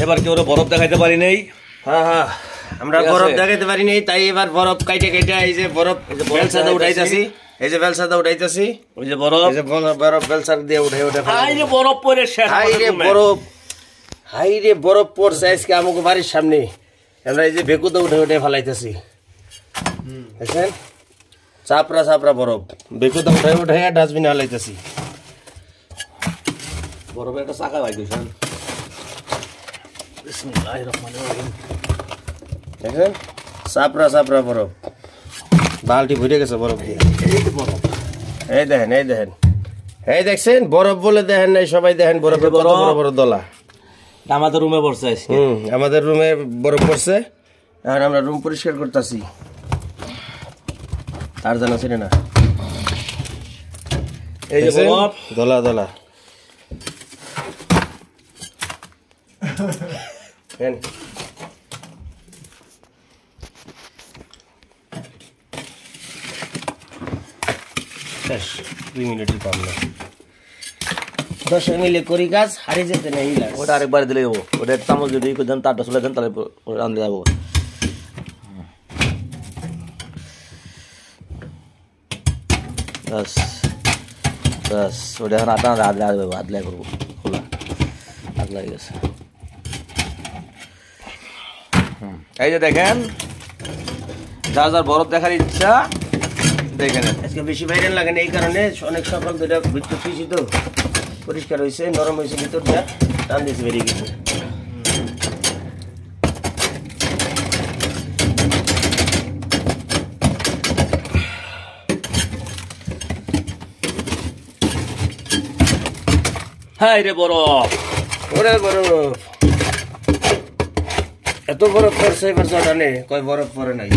এবার কি ওরা বরফ দেখাইতে পারি নাই? হ্যাঁ হ্যাঁ, আমরা বরফ দেখাইতে পারি নাই, তাই এবার বরফ কাইটে কাইটে এই যে বরফ বেলসাদা উঠাইতাছি, এই যে বেলসাদা উঠাইতাছি, ওই যে বরফ, এই যে বরফ বেলসাদ দিয়ে উঠে উঠে। হাই রে বরফ পড়ে শেষ, হাই রে বরফ, হাই রে বরফ পড়ছে আজকে আমাকে বাড়ির সামনে। আমরা এই যে বেকুদা উঠে উঠে ফেলাইতেছি, দেখছেন চাপড়া চাপড়া বরফ, বেকুদা উঠে উঠে ডাস্টবিনে ফেলাইতেছি। বরফের একটা চাকা ভাই দিয়েছেন, বিসমিল্লাহির রহমানির রহিম। দেখেন চাপড়া চাপড়া বরফ, বালতি ভরে গেছে বরফ দিয়ে। এই দেখেন, এই দেখেন, এই দেখছেন বরফ বলে দেখেন নাই সবাই, দেখেন বরফের কত বড় বড় দলা। আমাদের রুমে পড়ছে আজকে। আমাদের রুমে বরফ পড়ছে, এখন আমরা রুম পরিষ্কার করতেছি। আর জানা ছিল না, এই যে বরফ দলা দলা। শেষ, 2 মিনিটই কম না। 10 মিলে করি কাজ, হারিয়ে যেতে নেই। ওটা আরেকবার দিলে যাবো, ওটা চামচ যদি দেন তারটা চলে দেন, তাহলে রাঁধতে যাবো। বাস বাস, ওটা এখন আটা আদলাই করবো, খোলা আদলাই গেছে। এই যে দেখেন, যার যার বরফ দেখার ইচ্ছা দেখেন। আজকে বেশি ভাইরাল লাগে না, এই কারণে অনেক সকাল দুটা ভিতর পিছি তো পরিষ্কার হয়েছে, নরম হয়েছে ভিতরটা, টান দিয়েছে বেরিয়ে গেছে। হাই রে বরফ, ওরে বরফ, এত বরফ পড়ছে এবার জটা নেই, কয় বরফ পরে নাই।